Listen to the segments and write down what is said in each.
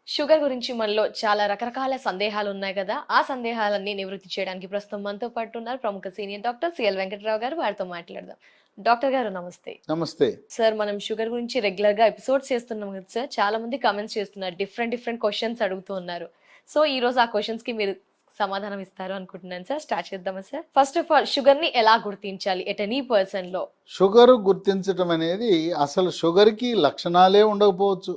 Sugar గురించి మనలో చాలా రకరకాల సందేహాలు ఉన్నాయి కదా! ఆ సందేహాలన్నీ నివృత్తి చేయడానికి ప్రస్తుతం మనతో పాటు ఉన్నారు ప్రముఖ సీనియర్ డాక్టర్ సిఎల్ వెంకట్రావు గారు. వారితో మాట్లాడదాం. డాక్టర్ గారు నమస్తే. నమస్తే. సార్ మనం షుగర్ గురించి రెగ్యులర్‌గా ఎపిసోడ్స్ చేస్తున్నాం కదా సార్. చాలా మంది కామెంట్స్ చేస్తున్నారు. డిఫరెంట్ క్వెషన్స్ అడుగుతూ ఉన్నారు. సో ఈరోజు ఆ క్వెషన్స్‌కి మీరు సమాధానం ఇస్తారు అనుకుంటున్నాను సార్. స్టార్ట్ చేద్దామా సార్? ఫస్ట్ ఆఫ్ ఆల్ షుగర్‌ని ఎలా గుర్తించాలి ఎట్ ఎనీ పర్సన్‌లో? షుగర్ గుర్తించటం అనేది అసలు షుగర్‌కి లక్షణాలే ఉండకపోవచ్చు.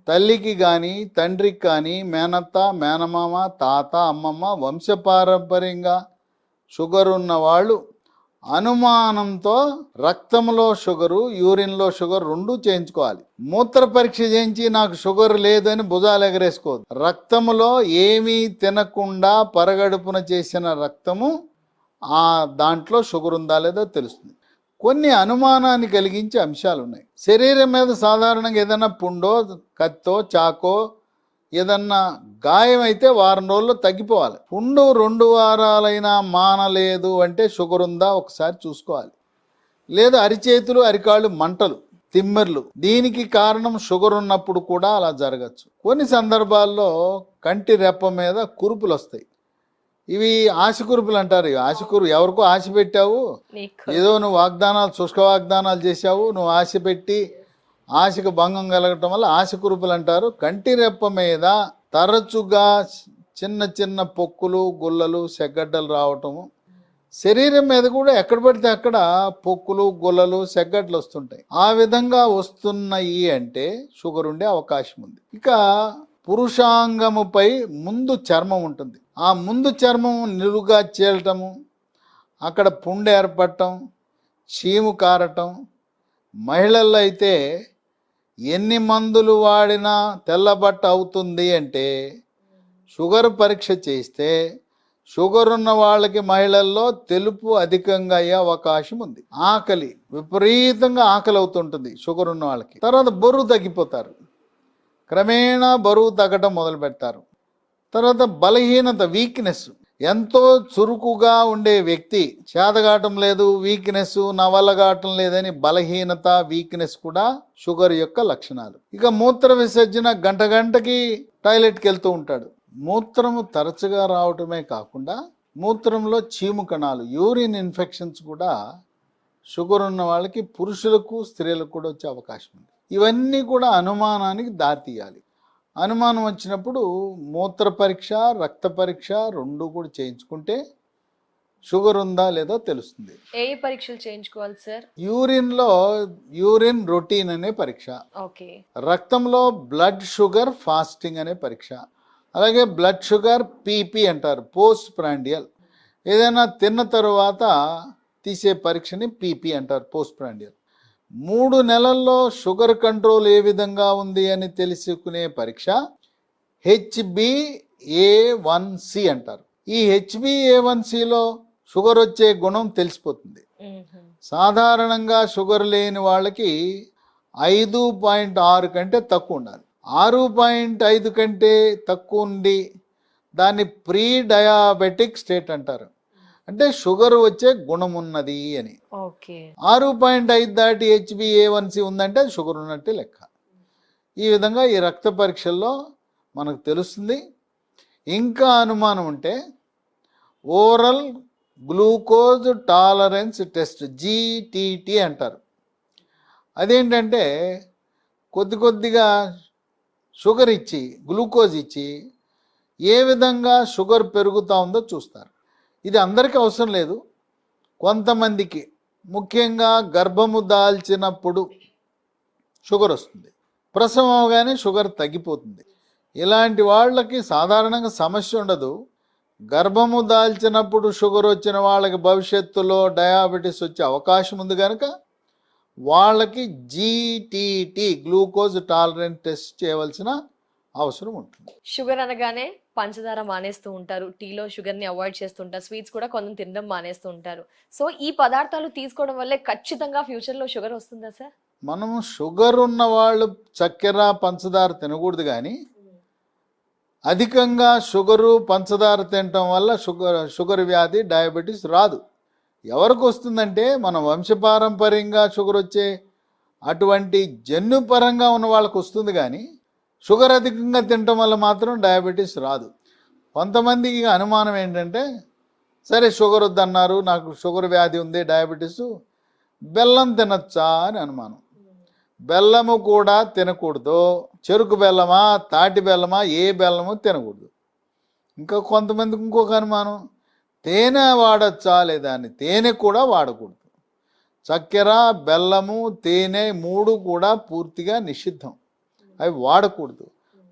తల్లికి కానీ, తండ్రికి కానీ, మేనత్త, మేనమామ, తాత, అమ్మమ్మ వంశపారంపర్యంగా షుగర్ ఉన్న వాళ్ళు అనుమానంతో రక్తంలో షుగరు, యూరిన్లో షుగర్ రెండు చేయించుకోవాలి. మూత్ర పరీక్ష చేయించి నాకు షుగర్ లేదని భుజాలు ఎగరేసుకోవద్దు. రక్తంలో ఏమీ తినకుండా పరగడుపున చేసిన రక్తము దాంట్లో షుగర్ ఉందా లేదో తెలుస్తుంది. కొన్ని అనుమానాన్ని కలిగించే అంశాలు ఉన్నాయి. శరీరం మీద సాధారణంగా ఏదైనా పుండో, కత్తో, చాకో ఏదన్నా గాయం అయితే వారం రోజుల్లో తగ్గిపోవాలి. పుండు 2 వారాలైనా మానలేదు అంటే షుగర్ ఉందా ఒకసారి చూసుకోవాలి. లేదా అరిచేతులు, అరికాళ్ళు మంటలు, తిమ్మెర్లు, దీనికి కారణం షుగర్ ఉన్నప్పుడు కూడా అలా జరగచ్చు. కొన్ని సందర్భాల్లో కంటి రెప్ప మీద కురుపులు వస్తాయి. ఇవి ఆశకురుపులు అంటారు. ఎవరికో ఆశ పెట్టావు, ఏదో నువ్వు వాగ్దానాలు, శుష్క వాగ్దానాలు చేశావు, నువ్వు ఆశ పెట్టి ఆశకు భంగం కలగటం వల్ల ఆశకురుపులు అంటారు. కంటి రెప్ప మీద తరచుగా చిన్న పొక్కులు, గుల్లలు, సెగ్గడ్డలు రావటము, శరీరం మీద కూడా ఎక్కడ పడితే అక్కడ పొక్కులు, గుల్లలు, సెగ్గడ్డలు వస్తుంటాయి. ఆ విధంగా వస్తున్నాయి అంటే షుగర్ ఉండే అవకాశం ఉంది. ఇక పురుషాంగముపై ముందు చర్మం ఉంటుంది. ఆ ముందు చర్మం నిలువుగా చీలటము, అక్కడ పుండు ఏర్పడటం, చీము కారటం, మహిళల్లో అయితే ఎన్ని మందులు వాడినా తెల్లబట్ట అవుతుంది అంటే షుగర్ పరీక్ష చేస్తే షుగర్ ఉన్న వాళ్ళకి మహిళల్లో తెలుపు అధికంగా అయ్యే అవకాశం ఉంది. విపరీతంగా ఆకలి అవుతుంటుంది షుగర్ ఉన్న వాళ్ళకి. తర్వాత బరువు తగ్గిపోతారు, క్రమేణా బరువు తగ్గడం మొదలు పెడతారు. తర్వాత బలహీనత, వీక్నెస్, ఎంతో చురుకుగా ఉండే వ్యక్తి చేతగాటం లేదు, వీక్నెస్, నా వల్ల కావటం లేదని బలహీనత, వీక్నెస్ కూడా షుగర్ యొక్క లక్షణాలు. ఇక మూత్ర విసర్జన గంటకి టాయిలెట్కి వెళ్తూ ఉంటాడు. మూత్రము తరచుగా రావటమే కాకుండా మూత్రంలో చీము కణాలు, యూరిన్ ఇన్ఫెక్షన్స్ కూడా షుగర్ ఉన్న వాళ్ళకి, పురుషులకు స్త్రీలకు కూడా వచ్చే అవకాశం ఉంది. ఇవన్నీ కూడా అనుమానానికి దారితీయాలి. అనుమానం వచ్చినప్పుడు మూత్ర పరీక్ష, రక్త పరీక్ష రెండు కూడా చేయించుకుంటే షుగర్ ఉందా లేదో తెలుస్తుంది. ఏ పరీక్షలు చేయించుకోవాలి సార్? యూరిన్ రొటీన్ అనే పరీక్ష, రక్తంలో బ్లడ్ షుగర్ ఫాస్టింగ్ అనే పరీక్ష, అలాగే బ్లడ్ షుగర్ పీపీ అంటారు, పోస్ట్ ప్రాండియల్. ఏదైనా తిన్న తరువాత తీసే పరీక్షని పీపీ అంటారు, పోస్ట్ ప్రాండియల్. 3 నెలల్లో షుగర్ కంట్రోల్ ఏ విధంగా ఉంది అని తెలుసుకునే పరీక్ష HbA1c అంటారు. ఈ HbA1cలో షుగర్ వచ్చే గుణం తెలిసిపోతుంది. సాధారణంగా షుగర్ లేని వాళ్ళకి 5.6 కంటే తక్కువ ఉండాలి. 6.5 కంటే తక్కువ ఉండి దాన్ని ప్రీ డయాబెటిక్ స్టేట్ అంటారు. అంటే షుగర్ వచ్చే గుణం ఉన్నది అని. 6.5 దాటి HbA1c ఉందంటే అది షుగర్ ఉన్నట్టే లెక్క. ఈ విధంగా ఈ రక్త పరీక్షల్లో మనకు తెలుస్తుంది. ఇంకా అనుమానం ఉంటే oral glucose tolerance test, GTT అంటారు. అదేంటంటే కొద్దిగా షుగర్ ఇచ్చి, గ్లూకోజ్ ఇచ్చి ఏ విధంగా షుగర్ పెరుగుతూ ఉందో చూస్తారు. ఇది అందరికీ అవసరం లేదు, కొంతమందికి, ముఖ్యంగా గర్భము దాల్చినప్పుడు షుగర్ వస్తుంది, ప్రసవం అవగానే షుగర్ తగ్గిపోతుంది. ఇలాంటి వాళ్ళకి సాధారణంగా సమస్య ఉండదు. గర్భము దాల్చినప్పుడు షుగర్ వచ్చిన వాళ్ళకి భవిష్యత్తులో డయాబెటీస్ వచ్చే అవకాశం ఉంది కనుక వాళ్ళకి GTT, గ్లూకోజ్ టాలరెన్స్ టెస్ట్ చేయవలసిన అవసరం ఉంటుంది. షుగర్ అనగానే పంచదార మానేస్తూ ఉంటారు, టీలో షుగర్ని అవాయిడ్ చేస్తుంటారు, స్వీట్స్ కూడా కొంచెం తినడం మానేస్తూ ఉంటారు. సో ఈ పదార్థాలు తీసుకోవడం వల్లే ఖచ్చితంగా ఫ్యూచర్లో షుగర్ వస్తుందా సార్? మనం షుగర్ ఉన్న వాళ్ళు చక్కెర, పంచదార తినకూడదు, కానీ అధికంగా షుగరు, పంచదార తినటం వల్ల షుగర్ వ్యాధి, డయాబెటీస్ రాదు. ఎవరికి వస్తుందంటే మన వంశపారంపర్యంగా షుగర్ వచ్చే అటువంటి జన్యుపరంగా ఉన్న వాళ్ళకు వస్తుంది, కానీ షుగర్ అధికంగా తినటం వల్ల మాత్రం డయాబెటీస్ రాదు. కొంతమందికి అనుమానం ఏంటంటే, సరే షుగర్ వద్దన్నారు, నాకు షుగర్ వ్యాధి ఉంది, డయాబెటీసు, బెల్లం తినచ్చా అని అనుమానం. బెల్లము కూడా తినకూడదు. చెరుకు బెల్లమా, తాటి బెల్లమా, ఏ బెల్లము తినకూడదు. ఇంకా కొంతమందికి ఇంకొక అనుమానం, తేనె వాడచ్చా లేదా అని. తేనె కూడా వాడకూడదు. చక్కెర, బెల్లము, తేనె 3 కూడా పూర్తిగా నిషిద్ధం. అవి వాడకూడదు.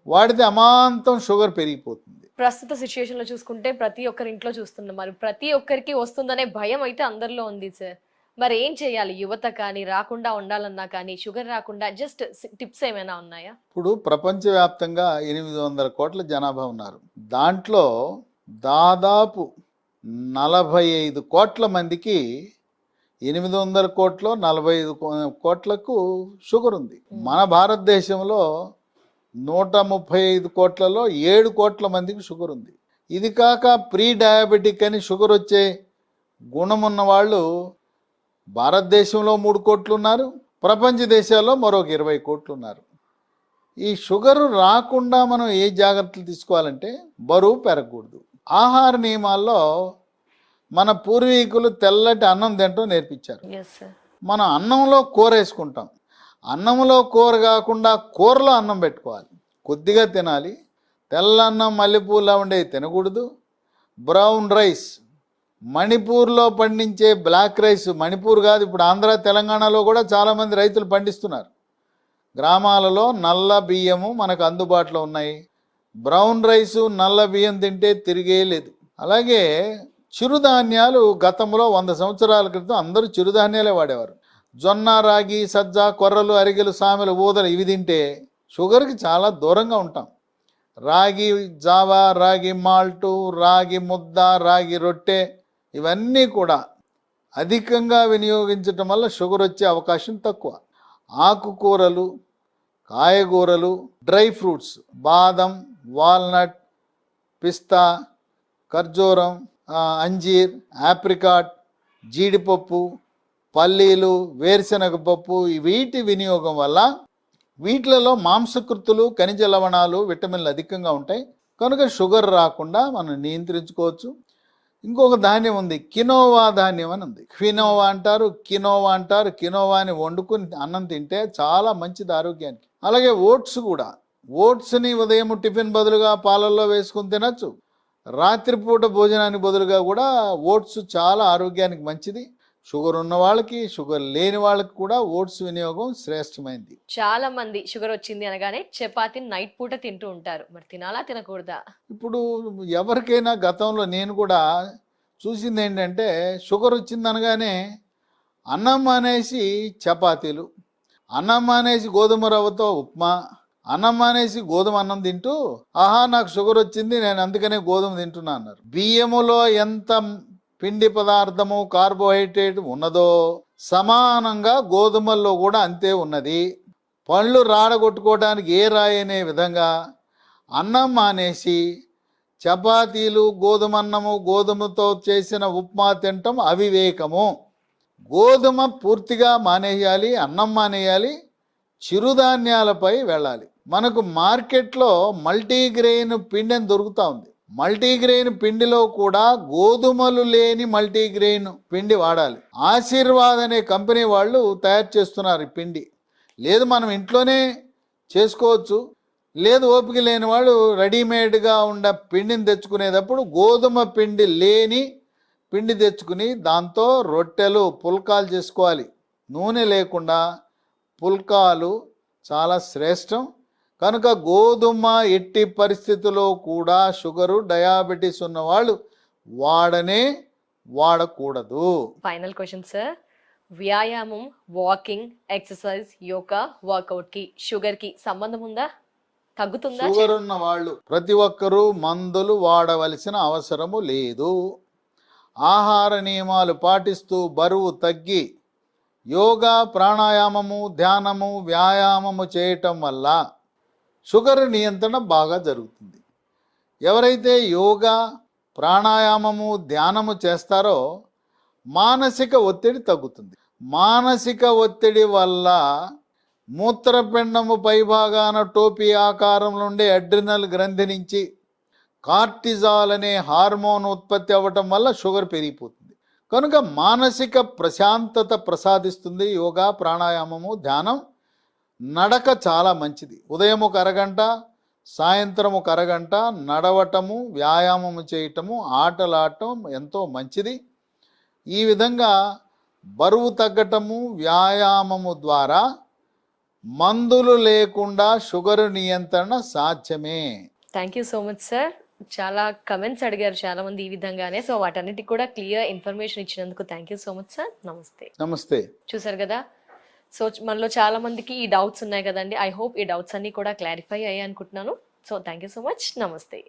వాడితే అమాంతం షుగర్ పెరిగిపోతుంది. ప్రస్తుత సిచ్యుయేషన్ లో చూసుకుంటే ప్రతి ఒక్కరి ఇంట్లో చూస్తున్నాం, మరి ప్రతి ఒక్కరికి వస్తుందనే భయం అయితే అందరిలో ఉంది సార్. మరి ఏం చేయాలి? యువత కానీ రాకుండా ఉండాలన్నా కానీ, షుగర్ రాకుండా జస్ట్ టిప్స్ ఏమైనా ఉన్నాయా? ఇప్పుడు ప్రపంచవ్యాప్తంగా 800 కోట్ల జనాభా ఉన్నారు. దాంట్లో దాదాపు 45 కోట్ల మందికి 800 కోట్లు 45 కోట్లకు షుగర్ ఉంది. మన భారతదేశంలో 135 కోట్లలో 7 కోట్ల మందికి షుగర్ ఉంది. ఇది కాక ప్రీ డయాబెటిక్ అని షుగర్ వచ్చే గుణం ఉన్న వాళ్ళు భారతదేశంలో 3 కోట్లు ఉన్నారు, ప్రపంచ దేశాల్లో మరొక 20 కోట్లు ఉన్నారు. ఈ షుగర్ రాకుండా మనం ఏ జాగ్రత్తలు తీసుకోవాలంటే, బరువు పెరగకూడదు. ఆహార నియమాల్లో మన పూర్వీకులు తెల్లటి అన్నం తింటూ నేర్పించారు. మనం అన్నంలో కూర వేసుకుంటాం. అన్నంలో కూర కాకుండా కూరలో అన్నం పెట్టుకోవాలి. కొద్దిగా తినాలి. తెల్లన్నం, మల్లెపూలా ఉండేవి తినకూడదు. బ్రౌన్ రైస్, మణిపూర్లో పండించే బ్లాక్ రైస్, మణిపూర్ కాదు, ఇప్పుడు ఆంధ్ర తెలంగాణలో కూడా చాలామంది రైతులు పండిస్తున్నారు. గ్రామాలలో నల్ల బియ్యము మనకు అందుబాటులో ఉన్నాయి. బ్రౌన్ రైసు, నల్ల బియ్యం తింటే తిరిగే లేదు. అలాగే చిరుధాన్యాలు గతంలో 100 సంవత్సరాల క్రితం అందరూ చిరుధాన్యాలే వాడేవారు. జొన్న, రాగి, సజ్జ, కొర్రలు, అరిగెలు, సామెలు, ఊదలు ఇవి తింటే షుగర్కి చాలా దూరంగా ఉంటాం. రాగి జావా, రాగి మాల్టు, రాగి ముద్ద, రాగి రొట్టె ఇవన్నీ కూడా అధికంగా వినియోగించటం వల్ల షుగర్ వచ్చే అవకాశం తక్కువ. ఆకుకూరలు, కాయగూరలు, డ్రై ఫ్రూట్స్, బాదం, వాల్నట్, పిస్తా, ఖర్జూరం, అంజీర్, ఆప్రికాట్, జీడిపప్పు, పల్లీలు, వేరుశనగ పప్పు వీటి వినియోగం వల్ల వీటిలలో మాంసకృతులు, ఖనిజ లవణాలు, విటమిన్లు అధికంగా ఉంటాయి. కనుక షుగర్ రాకుండా మనం నియంత్రించుకోవచ్చు. ఇంకొక ధాన్యం ఉంది, కినోవా ధాన్యం అని ఉంది. క్వినోవా అంటారు, కినోవా అంటారు. కినోవాని వండుకుని అన్నం తింటే చాలా మంచిది ఆరోగ్యానికి. అలాగే ఓట్స్ కూడా. ఓట్స్ని ఉదయం టిఫిన్ బదులుగా పాలల్లో వేసుకుని తినచ్చు. రాత్రిపూట భోజనానికి బదులుగా కూడా ఓట్స్ చాలా ఆరోగ్యానికి మంచిది. షుగర్ ఉన్న వాళ్ళకి, షుగర్ లేని వాళ్ళకి కూడా ఓట్స్ వినియోగం శ్రేష్టమైంది. చాలా మంది షుగర్ వచ్చింది అనగానే చపాతి నైట్ పూట తింటూ ఉంటారు. మరి తినాలా, తినకూడదా? ఇప్పుడు ఎవరికైనా గతంలో నేను కూడా చూసింది ఏంటంటే, షుగర్ వచ్చింది అనగానే అన్నం మానేసి చపాతీలు, అన్నం మానేసి గోధుమ రవ్వతో ఉప్మా, అన్నం మానేసి గోధుమ అన్నం తింటూ, ఆహా నాకు షుగర్ వచ్చింది నేను అందుకనే గోధుమ తింటున్నా అన్నారు. బియ్యములో ఎంత పిండి పదార్థము, కార్బోహైడ్రేట్ ఉన్నదో సమానంగా గోధుమల్లో కూడా అంతే ఉన్నది. పళ్ళు రాడగొట్టుకోవడానికి ఏ రాయి అనే విధంగా అన్నం మానేసి చపాతీలు, గోధుమ అన్నము, గోధుమతో చేసిన ఉప్మా తినటం అవివేకము. గోధుమ పూర్తిగా మానేయాలి, అన్నం మానేయాలి, చిరుధాన్యాలపై వెళ్ళాలి. మనకు మార్కెట్లో మల్టీగ్రెయిన్ పిండి అని దొరుకుతూ ఉంది. మల్టీగ్రెయిన్ పిండిలో కూడా గోధుమలు లేని మల్టీగ్రెయిన్ పిండి వాడాలి. ఆశీర్వాద్ అనే కంపెనీ వాళ్ళు తయారు చేస్తున్నారు ఈ పిండి. లేదు మనం ఇంట్లోనే చేసుకోవచ్చు. లేదు ఓపిక లేని వాళ్ళు రెడీమేడ్గా ఉన్న పిండిని తెచ్చుకునేటప్పుడు గోధుమ పిండి లేని పిండి తెచ్చుకుని దాంతో రొట్టెలు, పుల్కాలు చేసుకోవాలి. నూనె లేకుండా పుల్కాలు చాలా శ్రేష్టం. కనుక గోధుమ ఎట్టి పరిస్థితుల్లో కూడా షుగరు, డయాబెటీస్ ఉన్న వాళ్ళు వాడకూడదు. ఫైనల్ క్వశ్చన్ సార్, వ్యాయామం, వాకింగ్, ఎక్సర్సైజ్, యోగా, వర్కౌట్ కి షుగర్ కి సంబంధం ఉందా? తగ్గుతుందా? షుగర్ ఉన్న వాళ్ళు ప్రతి ఒక్కరూ మందులు వాడవలసిన అవసరము లేదు. ఆహార నియమాలు పాటిస్తూ బరువు తగ్గి యోగా, ప్రాణాయామము, ధ్యానము, వ్యాయామము చేయటం వల్ల షుగర్ నియంత్రణ బాగా జరుగుతుంది. ఎవరైతే యోగా, ప్రాణాయామము, ధ్యానము చేస్తారో మానసిక ఒత్తిడి తగ్గుతుంది. మానసిక ఒత్తిడి వల్ల మూత్రపిండము పైభాగాన టోపీ ఆకారంలో ఉండే అడ్రినల్ గ్రంథి నుంచి కార్టిజాల్ అనే హార్మోన్ ఉత్పత్తి అవ్వటం వల్ల షుగర్ పెరిగిపోతుంది. కనుక మానసిక ప్రశాంతత ప్రసాదిస్తుంది యోగా, ప్రాణాయామము, ధ్యానం. నడక చాలా మంచిది. ఉదయం ఒక అరగంట, సాయంత్రం ఒక అరగంట నడవటము, వ్యాయామము చేయటము, ఆటలాడటం ఎంతో మంచిది. ఈ విధంగా బరువు తగ్గటము, వ్యాయామము ద్వారా మందులు లేకుండా షుగర్ నియంత్రణ సాధ్యమే. Thank you so much sir. చాలా కమెంట్స్ అడిగారు చాలా మంది ఈ విధంగానే. సో వాటన్నిటికి కూడా క్లియర్ ఇన్ఫర్మేషన్ ఇచ్చినందుకు thank you so much sir. నమస్తే. నమస్తే. చూసారు కదా, సో మనలో చాలా మందికి ఈ డౌట్స్ ఉన్నాయి కదండి. ఐ హోప్ ఈ డౌట్స్ అన్ని కూడా క్లారిఫై అయ్యాయి అనుకుంటున్నాను. So thank you so much. నమస్తే.